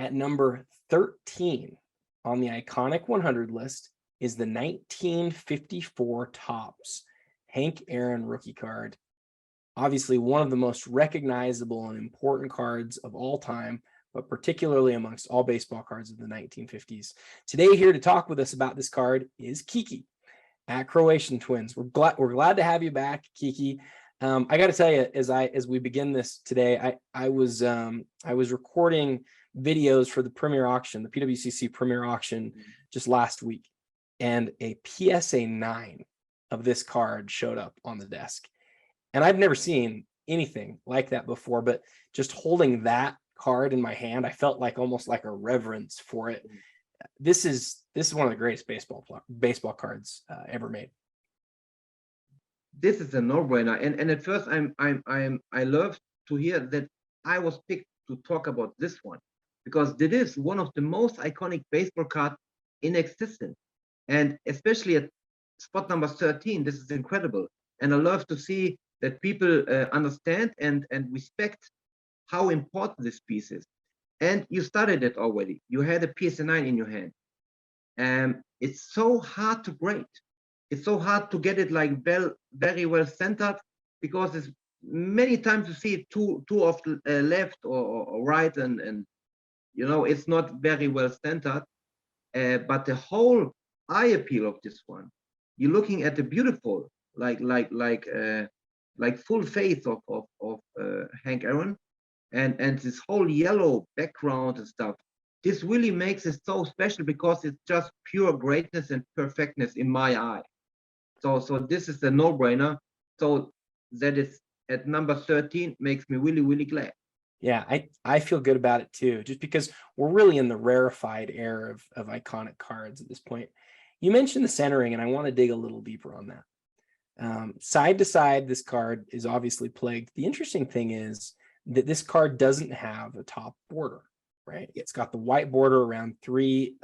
At number 13 on the iconic 100 list is the 1954 Topps Hank Aaron rookie card. Obviously, one of the most recognizable and important cards of all time, but particularly amongst all baseball cards of the 1950s. Today, here to talk with us about this card is Kiki at Croatian Twins. We're glad to have you back, Kiki. I got to tell you, as we begin this today, I was recording videos for the Premier Auction, the PWCC Premier Auction, just last week, and a PSA 9 of this card showed up on the desk, and I've never seen anything like that before. But just holding that card in my hand, I felt like almost like a reverence for it. This is one of the greatest baseball cards ever made. This is a no-brainer, and at first I love to hear that I was picked to talk about this one, because it is one of the most iconic baseball cards in existence, and especially at spot number 13, this is incredible. And I love to see that people understand and respect how important this piece is. And you started it already. You had a PSA 9 in your hand, and it's so hard to grade. It's so hard to get it like very well centered, because it's many times you see it too off left or right, and you know, it's not very well centered. But the whole eye appeal of this one, you're looking at the beautiful like full face of Hank Aaron, and this whole yellow background and stuff. This really makes it so special, because it's just pure greatness and perfectness in my eye. So this is a no-brainer. So that is at number 13 makes me really glad. Yeah, I feel good about it too, just because we're really in the rarefied era of iconic cards at this point. You mentioned the centering, and I want to dig a little deeper on that. Side to side, this card is obviously plagued. The interesting thing is that this card doesn't have a top border, right? It's got the white border around three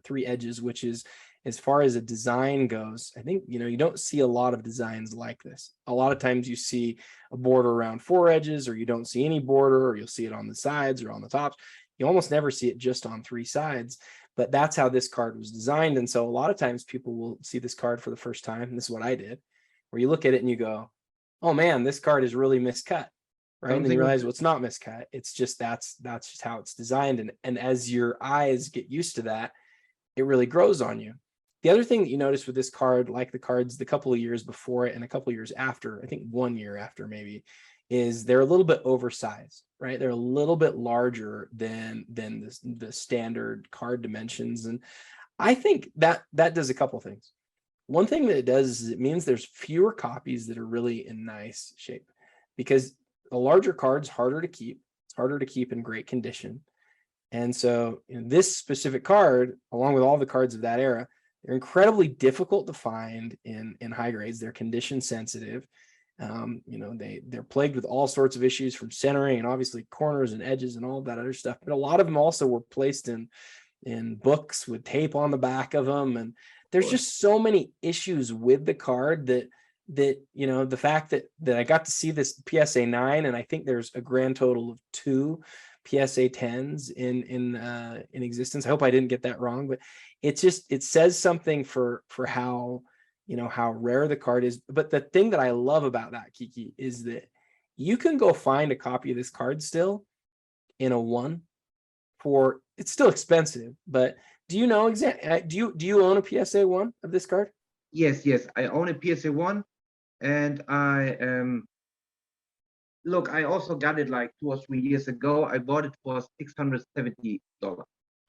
edges, which is, as far as a design goes, I think, you don't see a lot of designs like this. A lot of times you see a border around 4 edges, or you don't see any border, or you'll see it on the sides or on the tops. You almost never see it just on 3 sides, but that's how this card was designed. And so a lot of times people will see this card for the first time, and this is what I did, where you look at it and you go, oh man, this card is really miscut, right? And then you realize, well, it's not miscut. It's just, that's just how it's designed. And as your eyes get used to that, it really grows on you. The other thing that you notice with this card, like the cards the couple of years before it and a couple of years after, I think 1 year after maybe, is they're a little bit oversized, right? They're a little bit larger than the standard card dimensions. And I think that does a couple of things. One thing that it does is it means there's fewer copies that are really in nice shape, because a larger card's harder to keep. It's harder to keep in great condition. And so this specific card, along with all the cards of that era, they're incredibly difficult to find in high grades. They're condition sensitive. They're plagued with all sorts of issues, from centering and obviously corners and edges and all that other stuff. But a lot of them also were placed in books with tape on the back of them. And there's just so many issues with the card that the fact that I got to see this PSA 9, and I think there's a grand total of 2 PSA 10s in existence. I hope I didn't get that wrong, but it says something for how rare the card is. But the thing that I love about that, Kiki, is that you can go find a copy of this card still in a 1 for, it's still expensive, but do you know do you own a PSA 1 of this card? Yes, I own a PSA 1, and look, I also got it like 2 or 3 years ago. I bought it for $670.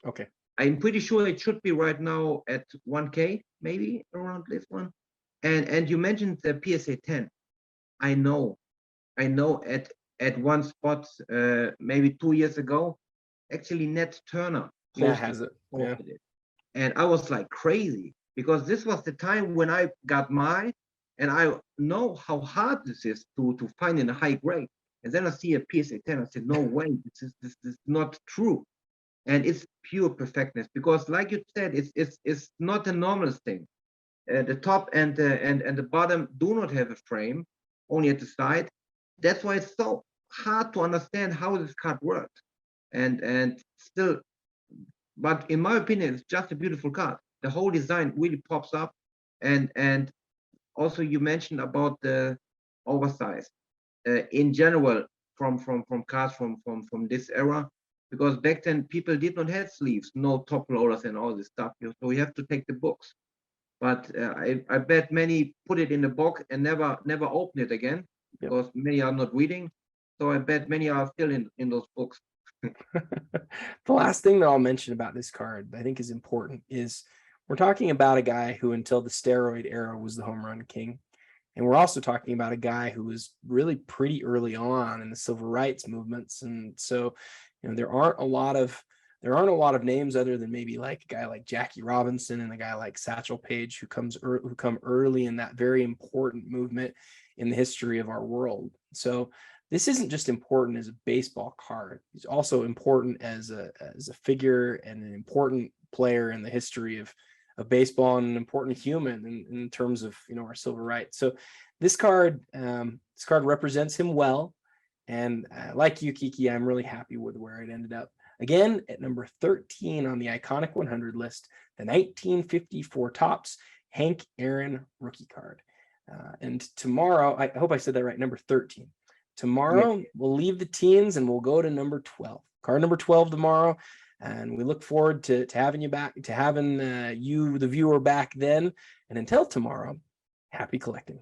Okay. I'm pretty sure it should be right now at 1K, maybe around this one. And you mentioned the PSA 10. I know at one spot, maybe 2 years ago, actually Ned Turner posted it. And I was like crazy, because this was the time when I got mine, and I know how hard this is to find in a high grade. And then I see a PSA 10. I said, no way, this is not true. And it's pure perfectness, because like you said, it's not a normal thing. The top and the bottom do not have a frame, only at the side. That's why it's so hard to understand how this card works. And still, but in my opinion, it's just a beautiful card. The whole design really pops up, and also you mentioned about the oversize in general from cards from this era, because back then people did not have sleeves, no top loaders and all this stuff. So you have to take the books. But I bet many put it in the box and never open it again, Yep. because many are not reading. So I bet many are still in those books. The last thing that I'll mention about this card I think is important is we're talking about a guy who until the steroid era was the home run king. And we're also talking about a guy who was really pretty early on in the civil rights movements. And so, there aren't a lot of names other than maybe like a guy like Jackie Robinson and a guy like Satchel Paige who come early in that very important movement in the history of our world. So this isn't just important as a baseball card. He's also important as a figure and an important player in the history of baseball and an important human in terms of our civil rights. So this card represents him well. And like you, Kiki, I'm really happy with where it ended up. Again, at number 13 on the Iconic 100 list, the 1954 Topps Hank Aaron rookie card. And tomorrow, I hope I said that right, number 13. Tomorrow, we'll leave the teens and we'll go to number 12. Card number 12 tomorrow. And we look forward to having you back, to having you, the viewer, back then. And until tomorrow, happy collecting.